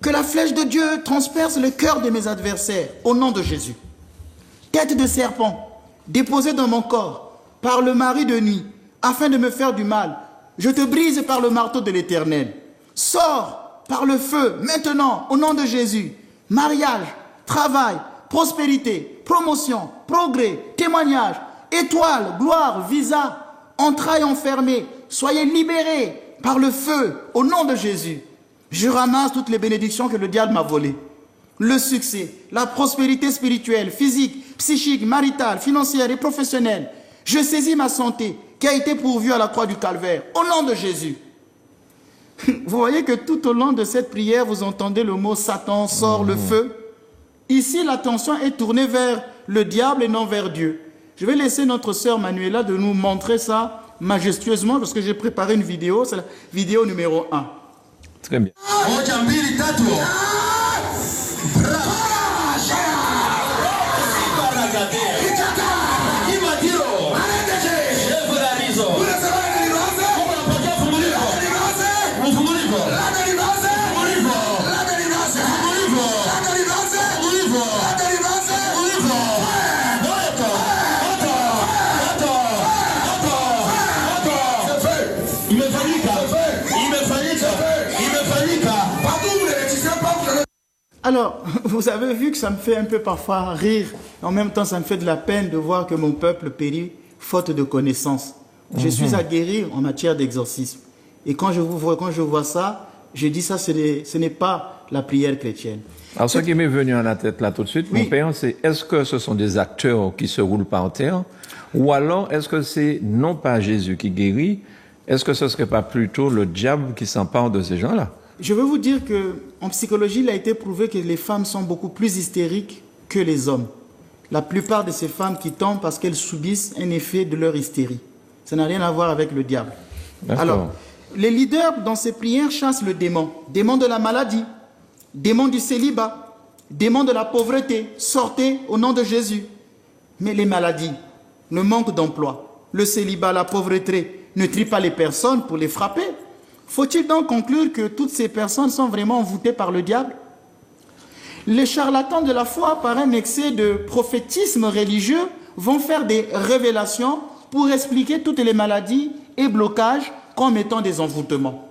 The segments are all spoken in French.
Que la flèche de Dieu transperce le cœur de mes adversaires, au nom de Jésus. Tête de serpent, déposée dans mon corps, par le mari de nuit, afin de me faire du mal, je te brise par le marteau de l'Éternel. Sors par le feu, maintenant, au nom de Jésus. Mariage, travail, prospérité, promotion, progrès, témoignage, étoile, gloire, visa, entrailles enfermées, soyez libérés par le feu, au nom de Jésus. Je ramasse toutes les bénédictions que le diable m'a volées. Le succès, la prospérité spirituelle, physique, psychique, maritale, financière et professionnelle. Je saisis ma santé qui a été pourvue à la croix du Calvaire, au nom de Jésus. Vous voyez que tout au long de cette prière, vous entendez le mot Satan sort le feu. Ici, l'attention est tournée vers le diable et non vers Dieu. Je vais laisser notre sœur Manuela de nous montrer ça majestueusement parce que j'ai préparé une vidéo, c'est la vidéo numéro 1. Très bien. Alors, vous avez vu que ça me fait un peu parfois rire. En même temps, ça me fait de la peine de voir que mon peuple périt faute de connaissances. Je suis à guérir en matière d'exorcisme. Et quand je vois ça, je dis ça, ce n'est pas la prière chrétienne. Alors, ce qui m'est venu à la tête là tout de suite, oui. Mon père, c'est est-ce que ce sont des acteurs qui se roulent par terre ou alors est-ce que c'est non pas Jésus qui guérit, est-ce que ce ne serait pas plutôt le diable qui s'empare de ces gens-là? Je veux vous dire qu'en psychologie, il a été prouvé que les femmes sont beaucoup plus hystériques que les hommes. La plupart de ces femmes qui tombent parce qu'elles subissent un effet de leur hystérie. Ça n'a rien à voir avec le diable. Alors, les leaders dans ces prières chassent le démon. Démon de la maladie, démon du célibat, démon de la pauvreté. Sortez au nom de Jésus. Mais les maladies, le manque d'emploi, le célibat, la pauvreté, ne trient pas les personnes pour les frapper. Faut-il donc conclure que toutes ces personnes sont vraiment envoûtées par le diable? Les charlatans de la foi, par un excès de prophétisme religieux, vont faire des révélations pour expliquer toutes les maladies et blocages comme étant des envoûtements.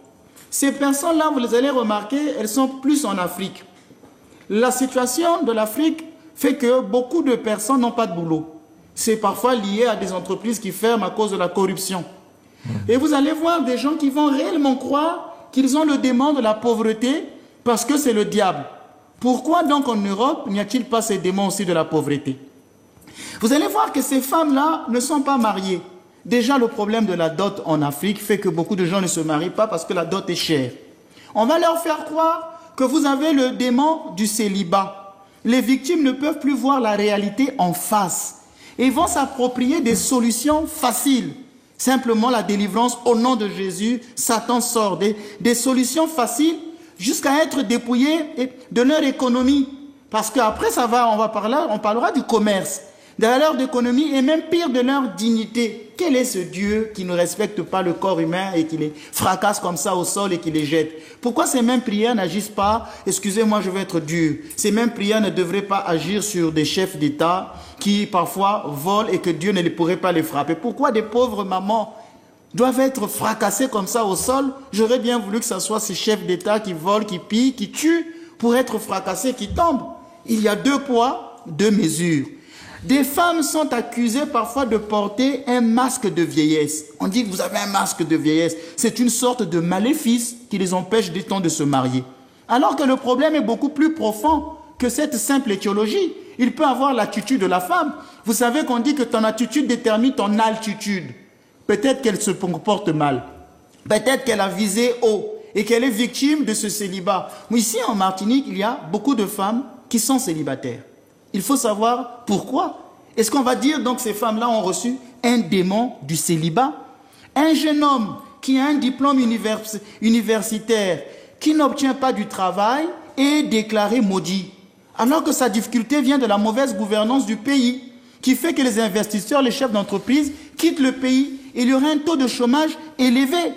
Ces personnes-là, vous les allez remarquer, elles sont plus en Afrique. La situation de l'Afrique fait que beaucoup de personnes n'ont pas de boulot. C'est parfois lié à des entreprises qui ferment à cause de la corruption. Et vous allez voir des gens qui vont réellement croire qu'ils ont le démon de la pauvreté parce que c'est le diable. Pourquoi donc en Europe n'y a-t-il pas ces démons aussi de la pauvreté? Vous allez voir que ces femmes-là ne sont pas mariées. Déjà, le problème de la dot en Afrique fait que beaucoup de gens ne se marient pas parce que la dot est chère. On va leur faire croire que vous avez le démon du célibat. Les victimes ne peuvent plus voir la réalité en face et vont s'approprier des solutions faciles. Simplement la délivrance au nom de Jésus, Satan sort des solutions faciles jusqu'à être dépouillés de leur économie. Parce qu'après, on parlera du commerce, de leur économie et même pire de leur dignité. Quel est ce Dieu qui ne respecte pas le corps humain et qui les fracasse comme ça au sol et qui les jette? Pourquoi ces mêmes prières n'agissent pas, excusez-moi, je vais être dur, ces mêmes prières ne devraient pas agir sur des chefs d'État qui parfois volent et que Dieu ne pourrait pas les frapper? Pourquoi des pauvres mamans doivent être fracassées comme ça au sol? J'aurais bien voulu que ce soit ces chefs d'État qui volent, qui pillent, qui tuent pour être fracassés, qui tombent. Il y a 2 poids, 2 mesures. Des femmes sont accusées parfois de porter un masque de vieillesse. On dit que vous avez un masque de vieillesse. C'est une sorte de maléfice qui les empêche des temps de se marier. Alors que le problème est beaucoup plus profond que cette simple étiologie. Il peut avoir l'attitude de la femme. Vous savez qu'on dit que ton attitude détermine ton altitude. Peut-être qu'elle se comporte mal. Peut-être qu'elle a visé haut et qu'elle est victime de ce célibat. Mais ici en Martinique, il y a beaucoup de femmes qui sont célibataires. Il faut savoir pourquoi. Est-ce qu'on va dire donc que ces femmes-là ont reçu un démon du célibat? Un jeune homme qui a un diplôme universitaire, qui n'obtient pas du travail, est déclaré maudit. Alors que sa difficulté vient de la mauvaise gouvernance du pays, qui fait que les investisseurs, les chefs d'entreprise quittent le pays. Il y aura un taux de chômage élevé.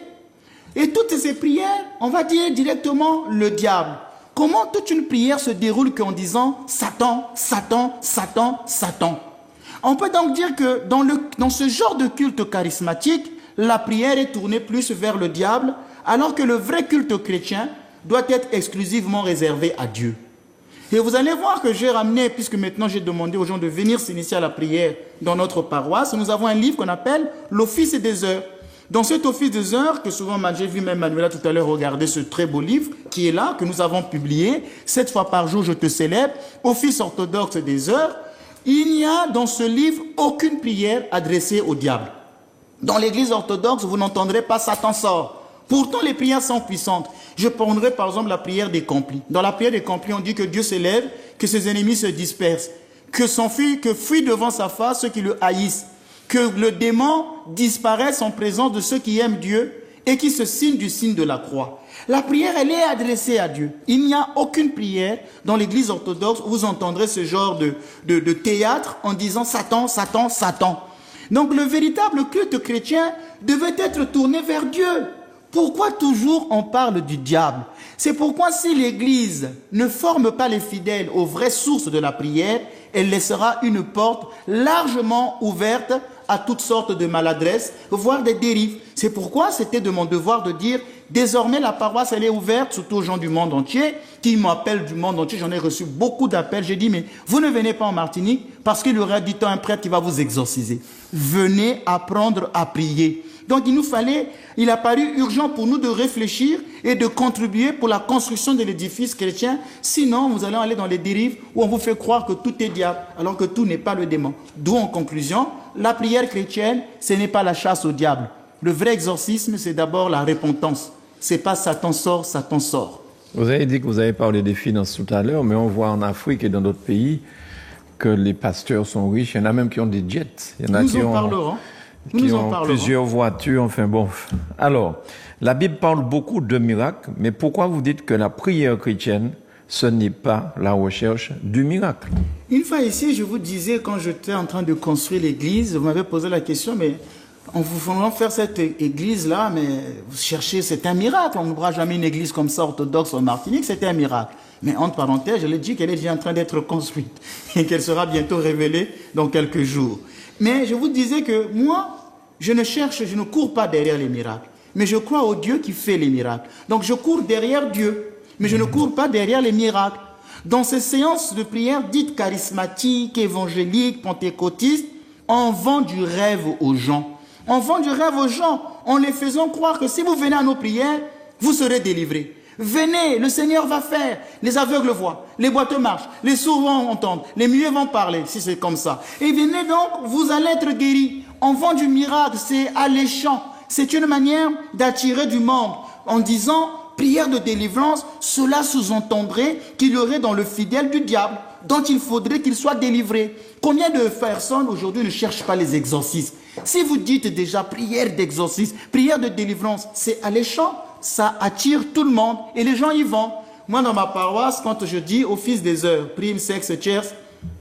Et toutes ces prières, on va dire directement le diable. Comment toute une prière se déroule qu'en disant « Satan, Satan, Satan, Satan ». On peut donc dire que dans ce genre de culte charismatique, la prière est tournée plus vers le diable, alors que le vrai culte chrétien doit être exclusivement réservé à Dieu. Et vous allez voir que j'ai ramené, puisque maintenant j'ai demandé aux gens de venir s'initier à la prière dans notre paroisse, nous avons un livre qu'on appelle l'Office des heures. Dans cet Office des heures, que souvent j'ai vu même Manuela tout à l'heure regarder ce très beau livre qui est là, que nous avons publié, 7 fois par jour je te célèbre, Office orthodoxe des heures, il n'y a dans ce livre aucune prière adressée au diable. Dans l'église orthodoxe, vous n'entendrez pas Satan sort. Pourtant, les prières sont puissantes. Je prendrai par exemple la prière des complis. Dans la prière des complis, on dit que Dieu s'élève, que ses ennemis se dispersent, que fuit devant sa face ceux qui le haïssent, que le démon disparaisse en présence de ceux qui aiment Dieu et qui se signent du signe de la croix. La prière, elle est adressée à Dieu. Il n'y a aucune prière dans l'église orthodoxe où vous entendrez ce genre de théâtre en disant Satan, Satan, Satan. Donc le véritable culte chrétien devait être tourné vers Dieu. Pourquoi toujours on parle du diable? C'est pourquoi si l'Église ne forme pas les fidèles aux vraies sources de la prière, elle laissera une porte largement ouverte à toutes sortes de maladresses, voire des dérives. C'est pourquoi c'était de mon devoir de dire, désormais la paroisse elle est ouverte, surtout aux gens du monde entier, qui m'appellent du monde entier, j'en ai reçu beaucoup d'appels, j'ai dit, mais vous ne venez pas en Martinique parce qu'il y aura du temps un prêtre qui va vous exorciser. Venez apprendre à prier. Donc il a paru urgent pour nous de réfléchir et de contribuer pour la construction de l'édifice chrétien. Sinon, nous allons aller dans les dérives où on vous fait croire que tout est diable, alors que tout n'est pas le démon. D'où, en conclusion, la prière chrétienne, ce n'est pas la chasse au diable. Le vrai exorcisme, c'est d'abord la repentance. C'est pas Satan sort, Satan sort. Vous avez dit que vous avez parlé des finances tout à l'heure, mais on voit en Afrique et dans d'autres pays que les pasteurs sont riches. Il y en a même qui ont des jets. Il y en a qui ont plusieurs voitures, enfin bon. Alors, la Bible parle beaucoup de miracles, mais pourquoi vous dites que la prière chrétienne, ce n'est pas la recherche du miracle? Une fois ici, je vous disais, quand j'étais en train de construire l'église, vous m'avez posé la question, mais en vous faisant faire cette église-là, mais vous cherchez, c'est un miracle. On n'ouvrira jamais une église comme ça, orthodoxe en Martinique, c'était un miracle. Mais entre parenthèses, je l'ai dit qu'elle est déjà en train d'être construite et qu'elle sera bientôt révélée dans quelques jours. Mais je vous disais que moi, je ne cours pas derrière les miracles, mais je crois au Dieu qui fait les miracles. Donc je cours derrière Dieu, mais je ne cours pas derrière les miracles. Dans ces séances de prière dites charismatiques, évangéliques, pentecôtistes, on vend du rêve aux gens. On vend du rêve aux gens en les faisant croire que si vous venez à nos prières, vous serez délivrés. Venez, le Seigneur va faire. Les aveugles voient, les boiteux marchent, les sourds vont entendre, les muets vont parler, si c'est comme ça. Et venez donc, vous allez être guéris. On vend du miracle, c'est alléchant. C'est une manière d'attirer du monde en disant, prière de délivrance, cela sous-entendrait qu'il y aurait dans le fidèle du diable, dont il faudrait qu'il soit délivré. Combien de personnes aujourd'hui ne cherchent pas les exorcismes? Si vous dites déjà prière d'exorcisme, prière de délivrance, c'est alléchant. Ça attire tout le monde et les gens y vont. Moi, dans ma paroisse, quand je dis office des heures, prime, sexe, tierce,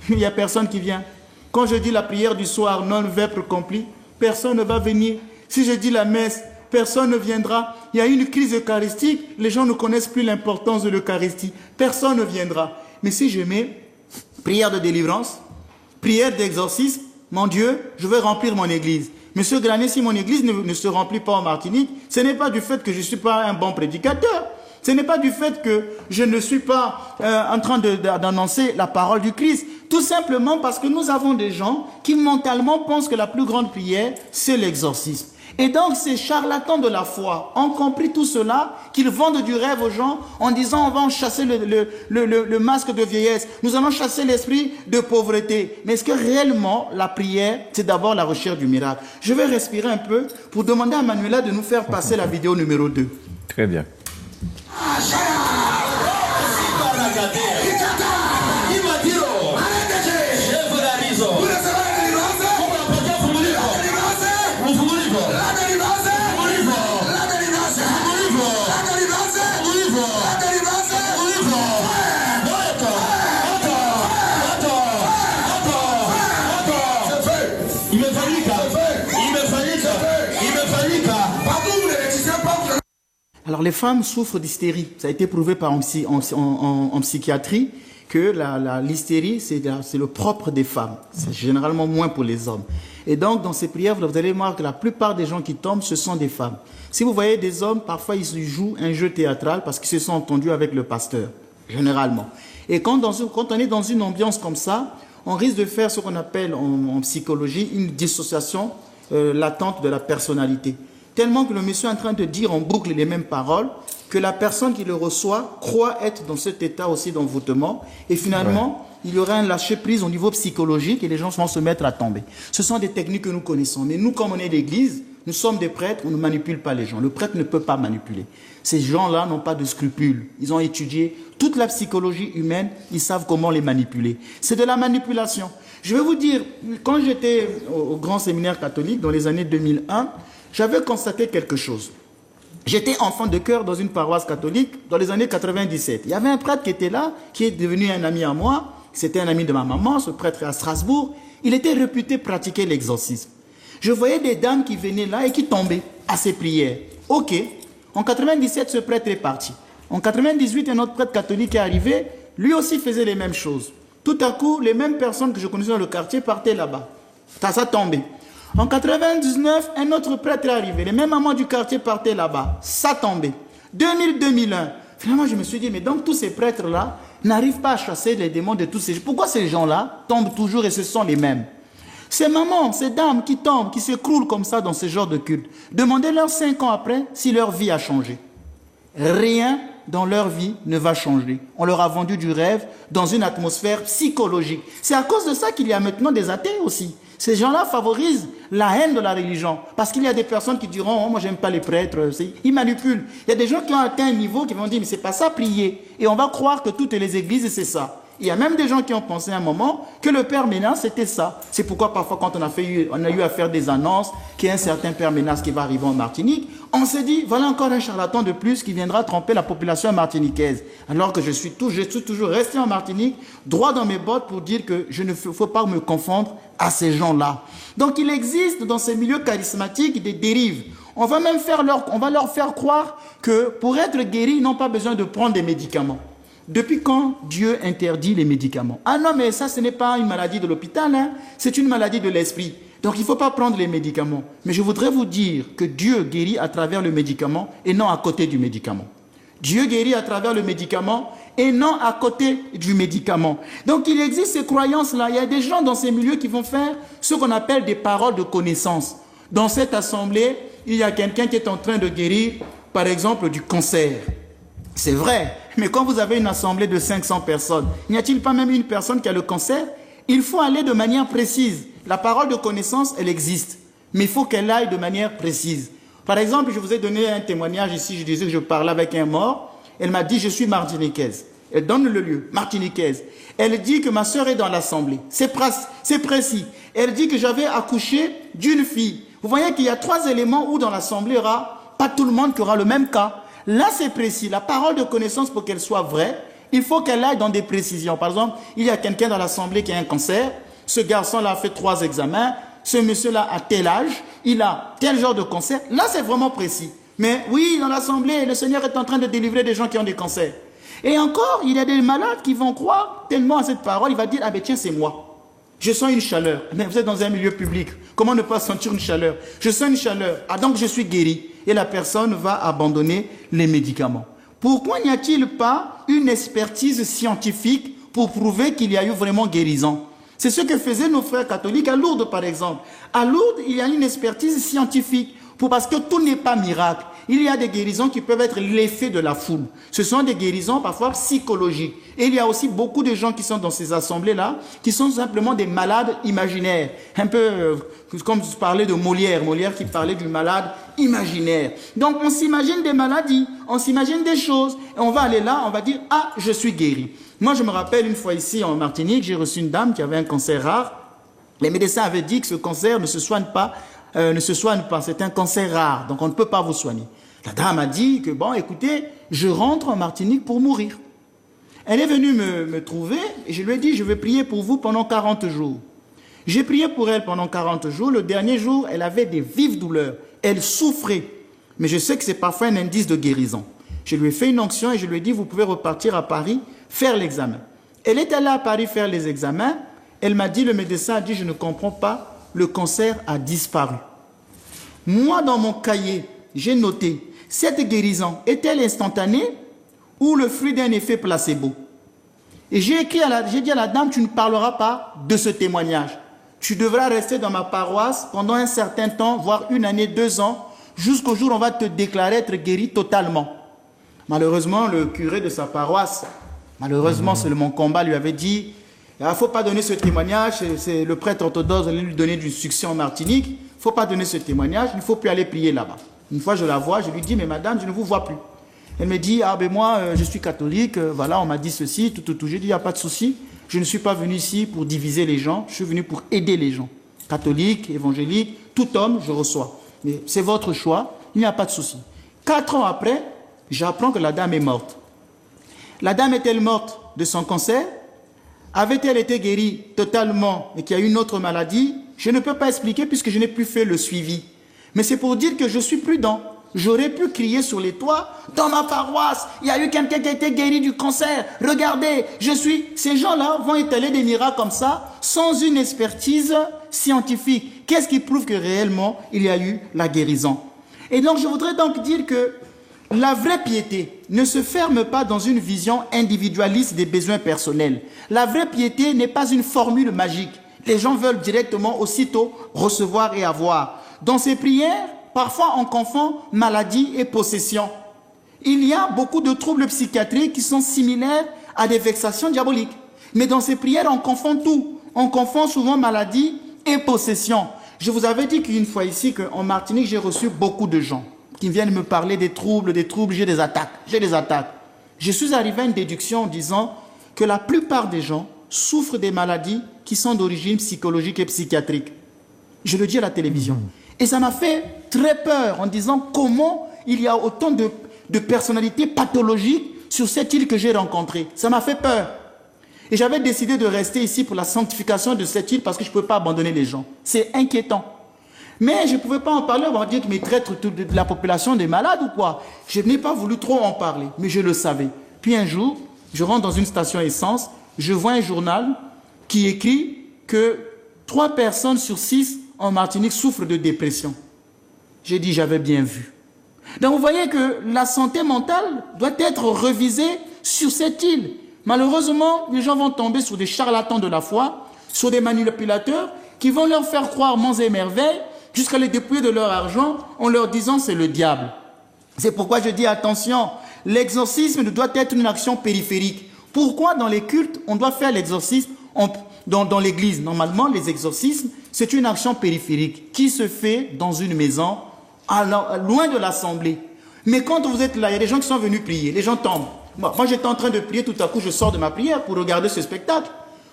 il n'y a personne qui vient. Quand je dis la prière du soir, non vêpres complis, personne ne va venir. Si je dis la messe, personne ne viendra. Il y a une crise eucharistique, les gens ne connaissent plus l'importance de l'Eucharistie. Personne ne viendra. Mais si je mets prière de délivrance, prière d'exorcisme, mon Dieu, je vais remplir mon église. Monsieur Granet, si mon église ne se remplit pas en Martinique, ce n'est pas du fait que je ne suis pas un bon prédicateur. Ce n'est pas du fait que je ne suis pas en train d'annoncer la parole du Christ. Tout simplement parce que nous avons des gens qui mentalement pensent que la plus grande prière, c'est l'exorcisme. Et donc ces charlatans de la foi ont compris tout cela, qu'ils vendent du rêve aux gens en disant on va en chasser le masque de vieillesse, nous allons chasser l'esprit de pauvreté. Mais est-ce que réellement la prière, c'est d'abord la recherche du miracle? Je vais respirer un peu pour demander à Manuela de nous faire passer la vidéo numéro 2. Très bien. Alors Alors les femmes souffrent d'hystérie. Ça a été prouvé en psychiatrie que l'hystérie, c'est le propre des femmes. C'est généralement moins pour les hommes. Et donc, dans ces prières, vous allez voir que la plupart des gens qui tombent, ce sont des femmes. Si vous voyez des hommes, parfois ils jouent un jeu théâtral parce qu'ils se sont entendus avec le pasteur, généralement. Et quand on est dans une ambiance comme ça, on risque de faire ce qu'on appelle en psychologie une dissociation latente de la personnalité. Tellement que le monsieur est en train de dire en boucle les mêmes paroles, que la personne qui le reçoit croit être dans cet état aussi d'envoûtement, et finalement, il y aura un lâcher-prise au niveau psychologique et les gens vont se mettre à tomber. Ce sont des techniques que nous connaissons. Mais nous, comme on est l'église, nous sommes des prêtres, on ne manipule pas les gens. Le prêtre ne peut pas manipuler. Ces gens-là n'ont pas de scrupules. Ils ont étudié toute la psychologie humaine, ils savent comment les manipuler. C'est de la manipulation. Je vais vous dire, quand j'étais au grand séminaire catholique, dans les années 2001, j'avais constaté quelque chose. J'étais enfant de chœur dans une paroisse catholique dans les années 97. Il y avait un prêtre qui était là, qui est devenu un ami à moi. C'était un ami de ma maman, ce prêtre est à Strasbourg. Il était réputé pratiquer l'exorcisme. Je voyais des dames qui venaient là et qui tombaient à ses prières. Ok. En 97, ce prêtre est parti. En 98, un autre prêtre catholique est arrivé. Lui aussi faisait les mêmes choses. Tout à coup, les mêmes personnes que je connaissais dans le quartier partaient là-bas. Ça tombait. En 99, un autre prêtre est arrivé. Les mêmes mamans du quartier partaient là-bas. Ça tombait. 2000-2001. Finalement, je me suis dit, mais donc tous ces prêtres-là n'arrivent pas à chasser les démons de tous ces gens. Pourquoi ces gens-là tombent toujours et ce sont les mêmes? Ces mamans, ces dames qui tombent, qui s'écroulent comme ça dans ce genre de culte, demandez-leur 5 ans après si leur vie a changé. Rien dans leur vie ne va changer. On leur a vendu du rêve dans une atmosphère psychologique. C'est à cause de ça qu'il y a maintenant des athées aussi. Ces gens-là favorisent la haine de la religion. Parce qu'il y a des personnes qui diront, oh, moi j'aime pas les prêtres, ils manipulent. Il y a des gens qui ont atteint un niveau qui vont dire, mais c'est pas ça prier. Et on va croire que toutes les églises c'est ça. Il y a même des gens qui ont pensé à un moment que le Père Ménas c'était ça. C'est pourquoi parfois quand on a eu à faire des annonces qu'il y a un certain Père Ménas qui va arriver en Martinique, on s'est dit, voilà encore un charlatan de plus qui viendra tromper la population martiniquaise. Alors que je suis toujours resté en Martinique, droit dans mes bottes pour dire que je ne faut pas me confondre à ces gens-là. Donc il existe dans ces milieux charismatiques des dérives. On va leur faire croire que pour être guéri, ils n'ont pas besoin de prendre des médicaments. Depuis quand Dieu interdit les médicaments? Ah non, mais ça, ce n'est pas une maladie de l'hôpital, hein? C'est une maladie de l'esprit. Donc il ne faut pas prendre les médicaments. Mais je voudrais vous dire que Dieu guérit à travers le médicament et non à côté du médicament. Dieu guérit à travers le médicament et non à côté du médicament. Donc il existe ces croyances-là. Il y a des gens dans ces milieux qui vont faire ce qu'on appelle des paroles de connaissance. Dans cette assemblée, il y a quelqu'un qui est en train de guérir, par exemple, du cancer. C'est vrai, mais quand vous avez une assemblée de 500 personnes, n'y a-t-il pas même une personne qui a le cancer? Il faut aller de manière précise. La parole de connaissance, elle existe, mais il faut qu'elle aille de manière précise. Par exemple, je vous ai donné un témoignage ici, je disais que je parlais avec un mort. Elle m'a dit, je suis martiniquaise. Elle donne le lieu, martiniquaise. Elle dit que ma sœur est dans l'assemblée. C'est précis. Elle dit que j'avais accouché d'une fille. Vous voyez qu'il y a 3 éléments où dans l'assemblée, il n'y aura pas tout le monde qui aura le même cas. Là, c'est précis. La parole de connaissance, pour qu'elle soit vraie, il faut qu'elle aille dans des précisions. Par exemple, il y a quelqu'un dans l'assemblée qui a un cancer. Ce garçon-là a fait 3 examens. Ce monsieur-là a tel âge. Il a tel genre de cancer. Là, c'est vraiment précis. Mais oui, dans l'assemblée, le Seigneur est en train de délivrer des gens qui ont des cancers. Et encore, il y a des malades qui vont croire tellement à cette parole. Il va dire, ah ben tiens, c'est moi. Je sens une chaleur. Mais vous êtes dans un milieu public. Comment ne pas sentir une chaleur? Je sens une chaleur. Ah donc je suis guéri. Et la personne va abandonner les médicaments. Pourquoi n'y a-t-il pas une expertise scientifique pour prouver qu'il y a eu vraiment guérison? C'est ce que faisaient nos frères catholiques à Lourdes, par exemple. À Lourdes, il y a une expertise scientifique. Parce que tout n'est pas miracle. Il y a des guérisons qui peuvent être l'effet de la foule. Ce sont des guérisons parfois psychologiques. Et il y a aussi beaucoup de gens qui sont dans ces assemblées-là, qui sont simplement des malades imaginaires. Un peu comme je parlais de Molière. Molière qui parlait du malade imaginaire. Donc on s'imagine des maladies, on s'imagine des choses. Et on va aller là, on va dire, ah, je suis guéri. Moi, je me rappelle une fois ici en Martinique, j'ai reçu une dame qui avait un cancer rare. Les médecins avaient dit que ce cancer ne se soigne pas. C'est un cancer rare, donc on ne peut pas vous soigner. La dame a dit que, bon, écoutez, je rentre en Martinique pour mourir. Elle est venue me trouver et je lui ai dit, je vais prier pour vous pendant 40 jours. J'ai prié pour elle pendant 40 jours. Le dernier jour, elle avait des vives douleurs. Elle souffrait. mais je sais que c'est parfois un indice de guérison. Je lui ai fait une onction et je lui ai dit, vous pouvez repartir à Paris, faire l'examen. Elle est allée à Paris faire les examens. Elle m'a dit, le médecin a dit, je ne comprends pas, le cancer a disparu. Moi, dans mon cahier, j'ai noté, cette guérison est-elle instantanée ou le fruit d'un effet placebo? Et j'ai dit à la dame, tu ne parleras pas de ce témoignage. Tu devras rester dans ma paroisse pendant un certain temps, voire 1 année, 2 ans, jusqu'au jour où on va te déclarer être guéri totalement. Malheureusement, le curé de sa paroisse, c'est mon combat, lui avait dit, il ne faut pas donner ce témoignage, c'est le prêtre orthodoxe allait lui donner du succès en Martinique, il ne faut pas donner ce témoignage, il ne faut plus aller prier là-bas. Une fois je la vois, je lui dis, mais madame, je ne vous vois plus. Elle me dit, ah ben moi, je suis catholique, voilà, on m'a dit ceci, tout. J'ai dit, il n'y a pas de souci, je ne suis pas venu ici pour diviser les gens, je suis venu pour aider les gens. Catholique, évangélique, tout homme, je reçois. Mais c'est votre choix, il n'y a pas de souci. 4 ans après, j'apprends que la dame est morte. La dame est-elle morte de son cancer? Avait-elle été guérie totalement et qu'il y a une autre maladie? Je ne peux pas expliquer puisque je n'ai plus fait le suivi. Mais c'est pour dire que je suis prudent. J'aurais pu crier sur les toits, dans ma paroisse, il y a eu quelqu'un qui a été guéri du cancer. Regardez, Ces gens-là vont étaler des miracles comme ça, sans une expertise scientifique. Qu'est-ce qui prouve que réellement il y a eu la guérison? Et donc je voudrais donc dire que la vraie piété ne se ferme pas dans une vision individualiste des besoins personnels. La vraie piété n'est pas une formule magique. Les gens veulent directement, aussitôt, recevoir et avoir. Dans ces prières, parfois on confond maladie et possession. Il y a beaucoup de troubles psychiatriques qui sont similaires à des vexations diaboliques. Mais dans ces prières, on confond tout. On confond souvent maladie et possession. Je vous avais dit qu'une fois ici, qu'en Martinique, j'ai reçu beaucoup de gens qui viennent me parler des troubles, j'ai des attaques. Je suis arrivé à une déduction en disant que la plupart des gens souffrent des maladies qui sont d'origine psychologique et psychiatrique. Je le dis à la télévision. Et ça m'a fait très peur en disant comment il y a autant de personnalités pathologiques sur cette île que j'ai rencontrée. Ça m'a fait peur. Et j'avais décidé de rester ici pour la sanctification de cette île parce que je ne pouvais pas abandonner les gens. C'est inquiétant. Mais je ne pouvais pas en parler, on va dire que mes traîtres de la population des malades ou quoi. Je n'ai pas voulu trop en parler, mais je le savais. Puis un jour, je rentre dans une station essence, je vois un journal qui écrit que 3 personnes sur 6 en Martinique souffrent de dépression. J'ai dit, j'avais bien vu. Donc vous voyez que la santé mentale doit être revisée sur cette île. Malheureusement, les gens vont tomber sur des charlatans de la foi, sur des manipulateurs qui vont leur faire croire monts et merveilles jusqu'à les dépouiller de leur argent en leur disant c'est le diable. C'est pourquoi je dis attention, l'exorcisme doit être une action périphérique. Pourquoi dans les cultes on doit faire l'exorcisme dans l'église? Normalement, les exorcismes, c'est une action périphérique qui se fait dans une maison, loin de l'assemblée. Mais quand vous êtes là, il y a des gens qui sont venus prier, les gens tombent. Moi j'étais en train de prier, tout à coup je sors de ma prière pour regarder ce spectacle.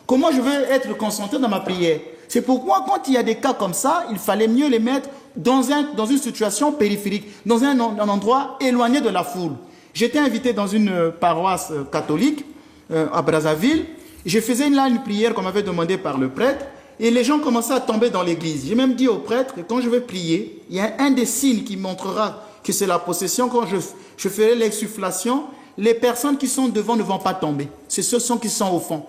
Comment je veux être concentré dans ma prière? C'est pourquoi quand il y a des cas comme ça, il fallait mieux les mettre dans une situation périphérique, dans un endroit éloigné de la foule. J'étais invité dans une paroisse catholique à Brazzaville. Je faisais une prière qu'on m'avait demandé par le prêtre et les gens commençaient à tomber dans l'église. J'ai même dit au prêtre que quand je vais prier, il y a un des signes qui montrera que c'est la possession. Quand je ferai l'exsufflation, les personnes qui sont devant ne vont pas tomber. C'est ceux qui sont au fond.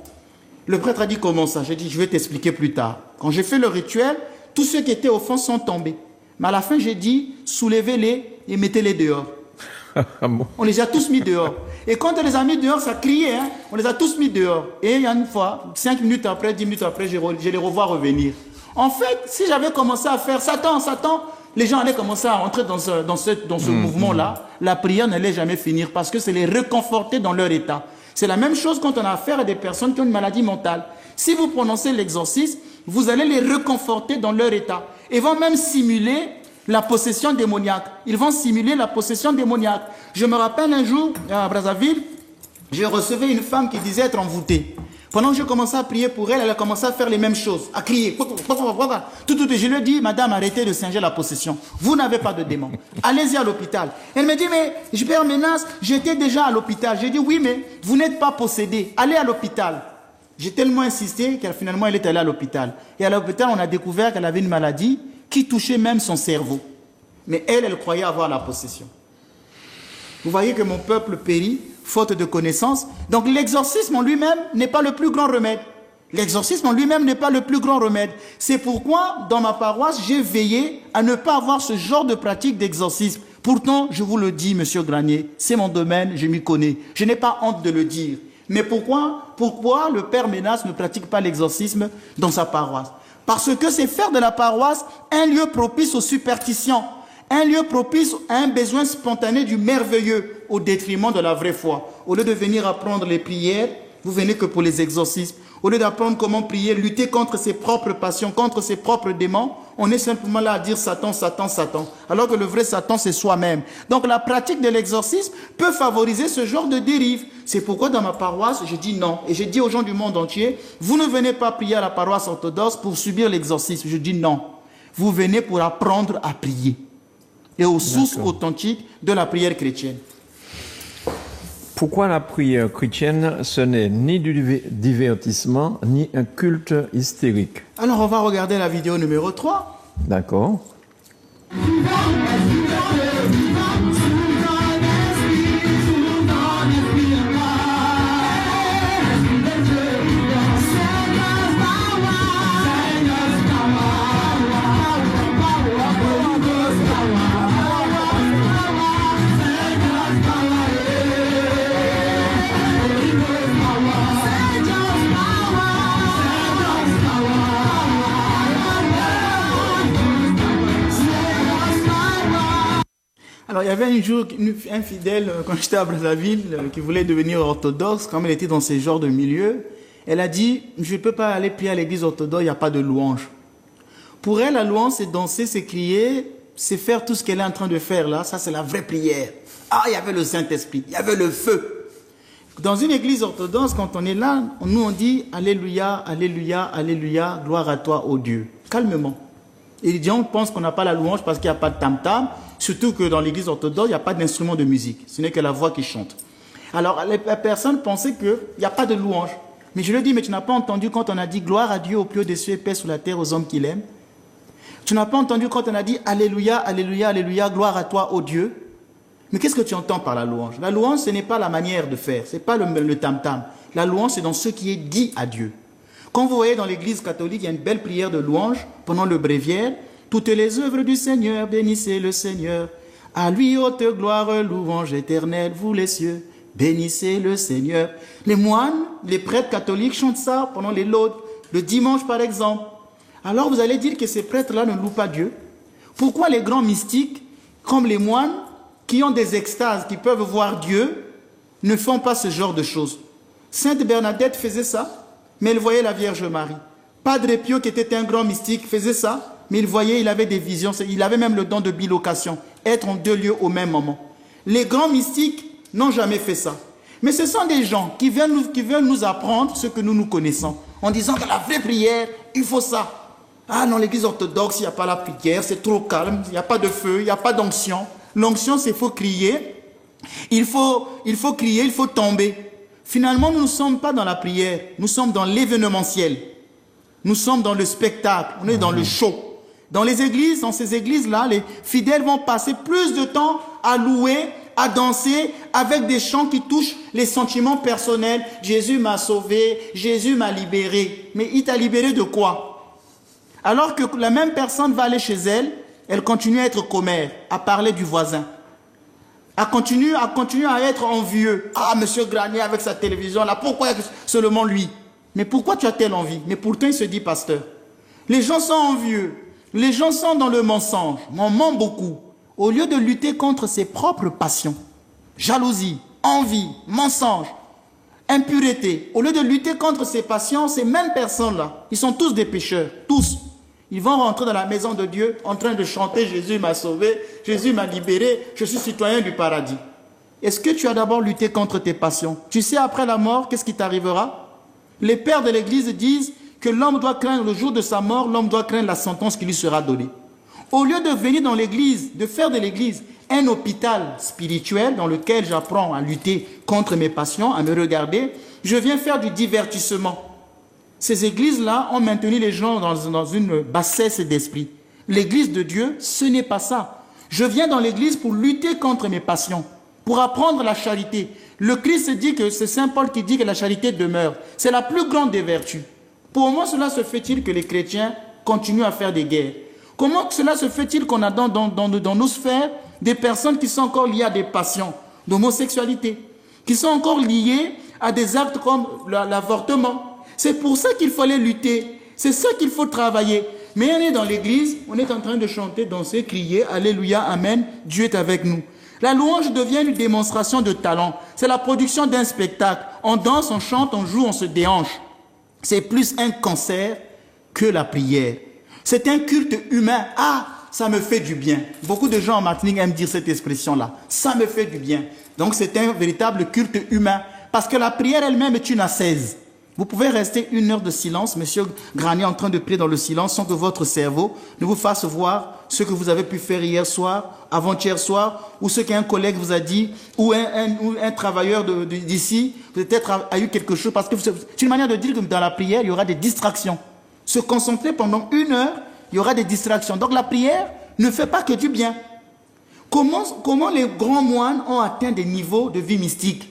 Le prêtre a dit comment ça? J'ai dit je vais t'expliquer plus tard. Quand j'ai fait le rituel, tous ceux qui étaient au fond sont tombés. Mais à la fin j'ai dit soulevez-les et mettez-les dehors. On les a tous mis dehors. Et quand on les a mis dehors, ça criait. Hein? On les a tous mis dehors. Et il y a une fois, 5 minutes après, 10 minutes après, je les revois revenir. En fait, si j'avais commencé à faire Satan, les gens allaient commencer à entrer dans ce mouvement-là. La prière n'allait jamais finir parce que c'est les réconforter dans leur état. C'est la même chose quand on a affaire à des personnes qui ont une maladie mentale. Si vous prononcez l'exorcisme, vous allez les réconforter dans leur état. Ils vont même simuler la possession démoniaque. Ils vont simuler la possession démoniaque. Je me rappelle un jour, à Brazzaville, je recevais une femme qui disait être envoûtée. Pendant que je commençais à prier pour elle, elle a commencé à faire les mêmes choses, à crier. Je lui ai dit, madame, arrêtez de singer la possession. Vous n'avez pas de démon. Allez-y à l'hôpital. Elle me dit, mais je perds menace, j'étais déjà à l'hôpital. J'ai dit, oui, mais vous n'êtes pas possédé. Allez à l'hôpital. J'ai tellement insisté qu'elle finalement, elle est allée à l'hôpital. Et à l'hôpital, on a découvert qu'elle avait une maladie qui touchait même son cerveau. Mais elle croyait avoir la possession. Vous voyez que mon peuple périt, faute de connaissance. Donc l'exorcisme en lui-même n'est pas le plus grand remède. L'exorcisme en lui-même n'est pas le plus grand remède. C'est pourquoi, dans ma paroisse, j'ai veillé à ne pas avoir ce genre de pratique d'exorcisme. Pourtant, je vous le dis, monsieur Granier, c'est mon domaine, je m'y connais. Je n'ai pas honte de le dire. Mais pourquoi le père Ménas ne pratique pas l'exorcisme dans sa paroisse? Parce que c'est faire de la paroisse un lieu propice aux superstitions, un lieu propice à un besoin spontané du merveilleux au détriment de la vraie foi. Au lieu de venir apprendre les prières, vous venez que pour les exorcismes. Au lieu d'apprendre comment prier, lutter contre ses propres passions, contre ses propres démons, on est simplement là à dire Satan, Satan, Satan. Alors que le vrai Satan, c'est soi-même. Donc la pratique de l'exorcisme peut favoriser ce genre de dérive. C'est pourquoi dans ma paroisse, je dis non. Et je dis aux gens du monde entier, vous ne venez pas prier à la paroisse orthodoxe pour subir l'exorcisme. Je dis non. Vous venez pour apprendre à prier. Et aux sources authentiques de la prière chrétienne. Pourquoi la prière chrétienne, ce n'est ni du divertissement, ni un culte hystérique? Alors, on va regarder la vidéo numéro 3. D'accord. Alors, il y avait un jour un fidèle, quand j'étais à Brazzaville, qui voulait devenir orthodoxe, comme elle était dans ce genre de milieu. Elle a dit, je ne peux pas aller prier à l'église orthodoxe, il n'y a pas de louange. Pour elle, la louange, c'est danser, c'est crier, c'est faire tout ce qu'elle est en train de faire là. Ça, c'est la vraie prière. Ah, il y avait le Saint-Esprit, il y avait le feu. Dans une église orthodoxe, quand on est là, nous on dit Alléluia, Alléluia, Alléluia, gloire à toi, ô Dieu. Calmement. Et les gens pensent qu'on n'a pas la louange parce qu'il n'y a pas de tam-tam. Surtout que dans l'église orthodoxe, il n'y a pas d'instrument de musique. Ce n'est que la voix qui chante. Alors, la personne pensait qu'il n'y a pas de louange. Mais je lui dis, mais tu n'as pas entendu quand on a dit gloire à Dieu au plus haut des cieux et paix sur la terre aux hommes qu'il aime? Tu n'as pas entendu quand on a dit Alléluia, Alléluia, Alléluia, gloire à toi, ô Dieu? Mais qu'est-ce que tu entends par la louange? La louange, ce n'est pas la manière de faire. Ce n'est pas le tam-tam. La louange, c'est dans ce qui est dit à Dieu. Quand vous voyez dans l'église catholique, il y a une belle prière de louange pendant le bréviaire. Toutes les œuvres du Seigneur, bénissez le Seigneur. À lui haute gloire, louange éternelle, vous les cieux, bénissez le Seigneur. Les moines, les prêtres catholiques chantent ça pendant les laudes, le dimanche par exemple. Alors vous allez dire que ces prêtres-là ne louent pas Dieu. Pourquoi les grands mystiques, comme les moines, qui ont des extases, qui peuvent voir Dieu, ne font pas ce genre de choses? Sainte Bernadette faisait ça, mais elle voyait la Vierge Marie. Padre Pio, qui était un grand mystique, faisait ça, mais il voyait, il avait des visions, il avait même le don de bilocation, être en deux lieux au même moment. Les grands mystiques n'ont jamais fait ça. Mais ce sont des gens qui veulent nous apprendre ce que nous connaissons, en disant que la vraie prière, il faut ça. Ah non, l'église orthodoxe, il n'y a pas la prière, c'est trop calme, il n'y a pas de feu, il n'y a pas d'onction. L'onction, c'est qu'il faut crier, il faut crier, il faut tomber. Finalement, nous ne sommes pas dans la prière, nous sommes dans l'événementiel. Nous sommes dans le spectacle, on est dans le show. Dans les églises, dans ces églises-là, les fidèles vont passer plus de temps à louer, à danser, avec des chants qui touchent les sentiments personnels. Jésus m'a sauvé, Jésus m'a libéré. Mais il t'a libéré de quoi? Alors que la même personne va aller chez elle, elle continue à être commère, à parler du voisin. À continuer à être envieux. Ah, monsieur Granier avec sa télévision là, pourquoi seulement lui? Mais pourquoi tu as telle envie? Mais pourtant il se dit pasteur. Les gens sont envieux. Les gens sont dans le mensonge, on ment beaucoup. Au lieu de lutter contre ses propres passions, jalousie, envie, mensonge, impureté, au lieu de lutter contre ces passions, ces mêmes personnes-là, ils sont tous des pécheurs, tous. Ils vont rentrer dans la maison de Dieu en train de chanter « Jésus m'a sauvé, Jésus m'a libéré, je suis citoyen du paradis ». Est-ce que tu as d'abord lutté contre tes passions? Tu sais après la mort, qu'est-ce qui t'arrivera? Les pères de l'Église disent que l'homme doit craindre le jour de sa mort, l'homme doit craindre la sentence qui lui sera donnée. Au lieu de venir dans l'église, de faire de l'église un hôpital spirituel dans lequel j'apprends à lutter contre mes passions, à me regarder, je viens faire du divertissement. Ces églises-là ont maintenu les gens dans une bassesse d'esprit. L'église de Dieu, ce n'est pas ça. Je viens dans l'église pour lutter contre mes passions, pour apprendre la charité. Le Christ dit que c'est Saint Paul qui dit que la charité demeure. C'est la plus grande des vertus. Pour moi, cela se fait-il que les chrétiens continuent à faire des guerres? Comment cela se fait-il qu'on a dans nos sphères des personnes qui sont encore liées à des passions d'homosexualité, qui sont encore liées à des actes comme l'avortement? C'est pour ça qu'il faut aller lutter. C'est ça qu'il faut travailler. Mais on est dans l'église, on est en train de chanter, danser, crier, Alléluia, Amen, Dieu est avec nous. La louange devient une démonstration de talent. C'est la production d'un spectacle. On danse, on chante, on joue, on se déhanche. C'est plus un concert que la prière. C'est un culte humain. Ah, ça me fait du bien. Beaucoup de gens en Martinique aiment dire cette expression-là. Ça me fait du bien. Donc c'est un véritable culte humain. Parce que la prière elle-même est une ascèse. Vous pouvez rester 1 heure de silence, monsieur Granier, en train de prier dans le silence, sans que votre cerveau ne vous fasse voir ce que vous avez pu faire hier soir, avant-hier soir, ou ce qu'un collègue vous a dit, ou un travailleur d'ici, peut-être a eu quelque chose, parce que c'est une manière de dire que dans la prière, il y aura des distractions. Se concentrer pendant 1 heure, il y aura des distractions. Donc la prière ne fait pas que du bien. Comment les grands moines ont atteint des niveaux de vie mystique,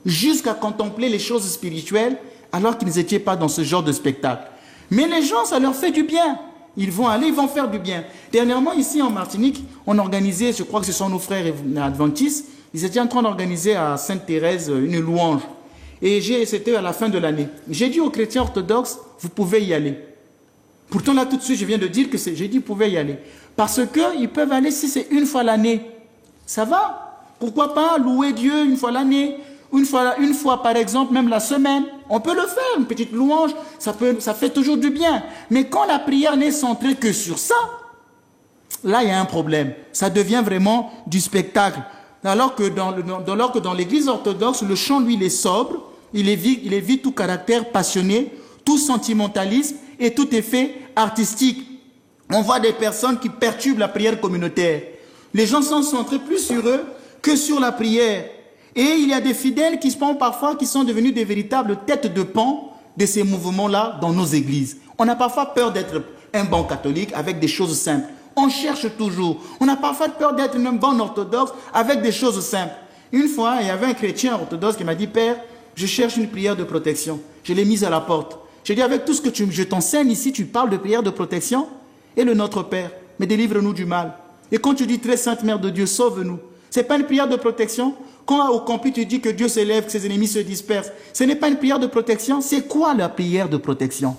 jusqu'à contempler les choses spirituelles, alors qu'ils n'étaient pas dans ce genre de spectacle. Mais les gens, ça leur fait du bien. Ils vont aller, ils vont faire du bien. Dernièrement, ici en Martinique, on organisait, je crois que ce sont nos frères adventistes, ils étaient en train d'organiser à Sainte-Thérèse une louange. Et c'était à la fin de l'année. J'ai dit aux chrétiens orthodoxes, vous pouvez y aller. Pourtant, là, tout de suite, je viens de dire que j'ai dit, vous pouvez y aller. Parce qu'ils peuvent aller si c'est 1 fois l'année. Ça va? Pourquoi pas louer Dieu 1 fois l'année? Une fois, par exemple, même la semaine, on peut le faire, une petite louange, ça fait toujours du bien. Mais quand la prière n'est centrée que sur ça, là, il y a un problème. Ça devient vraiment du spectacle. Alors que dans l'église orthodoxe, le chant, lui, il est sobre, il évite tout caractère passionné, tout sentimentalisme et tout effet artistique. On voit des personnes qui perturbent la prière communautaire. Les gens sont centrés plus sur eux que sur la prière. Et il y a des fidèles qui sont devenus des véritables têtes de pan de ces mouvements-là dans nos églises. On a parfois peur d'être un bon catholique avec des choses simples. On cherche toujours. On a parfois peur d'être un bon orthodoxe avec des choses simples. Une fois, il y avait un chrétien orthodoxe qui m'a dit, Père, je cherche une prière de protection. Je l'ai mise à la porte. J'ai dit, avec tout ce que je t'enseigne ici, tu parles de prière de protection? Et le Notre Père, mais délivre-nous du mal. Et quand tu dis, très sainte Mère de Dieu, sauve-nous. Ce n'est pas une prière de protection? Quand au campus tu dis que Dieu s'élève, que ses ennemis se dispersent, ce n'est pas une prière de protection? C'est quoi la prière de protection?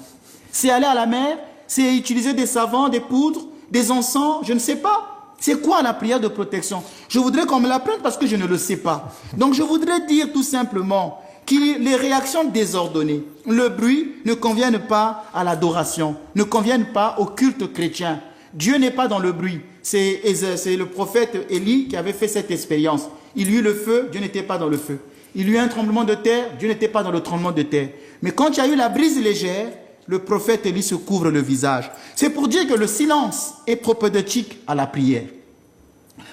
C'est aller à la mer? C'est utiliser des savons, des poudres, des encens? Je ne sais pas. C'est quoi la prière de protection? Je voudrais qu'on me l'apprenne parce que je ne le sais pas. Donc je voudrais dire tout simplement que les réactions désordonnées, le bruit ne conviennent pas à l'adoration, ne conviennent pas au culte chrétien. Dieu n'est pas dans le bruit. C'est le prophète Élie qui avait fait cette expérience. Il y eut le feu, Dieu n'était pas dans le feu. Il y eut un tremblement de terre, Dieu n'était pas dans le tremblement de terre. Mais quand il y a eu la brise légère, le prophète Élie se couvre le visage. C'est pour dire que le silence est propédeutique à la prière.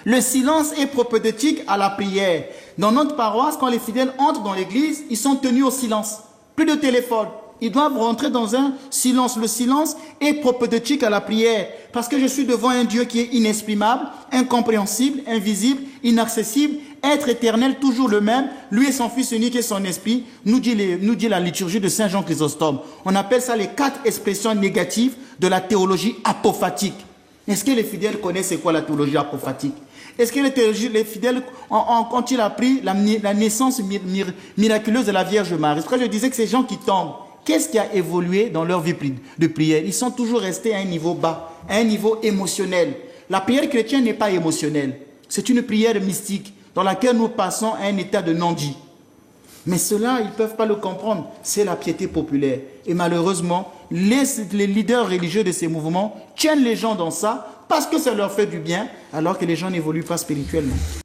Le silence est propédeutique à la prière. Dans notre paroisse, quand les fidèles entrent dans l'église, ils sont tenus au silence. Plus de téléphone. Ils doivent rentrer dans un silence. Le silence est propédeutique à la prière. Parce que je suis devant un Dieu qui est inexprimable, incompréhensible, invisible, inaccessible, être éternel, toujours le même. Lui et son Fils unique et son esprit, nous dit la liturgie de Saint Jean Chrysostome. On appelle ça les 4 expressions négatives de la théologie apophatique. Est-ce que les fidèles connaissent c'est quoi la théologie apophatique? Est-ce que les fidèles, quand il a pris la naissance miraculeuse de la Vierge Marie, c'est pourquoi je disais que ces gens qui tombent, qu'est-ce qui a évolué dans leur vie de prière? Ils sont toujours restés à un niveau bas, à un niveau émotionnel. La prière chrétienne n'est pas émotionnelle. C'est une prière mystique dans laquelle nous passons à un état de non-dit. Mais cela, ils ne peuvent pas le comprendre. C'est la piété populaire. Et malheureusement, les leaders religieux de ces mouvements tiennent les gens dans ça parce que ça leur fait du bien, alors que les gens n'évoluent pas spirituellement.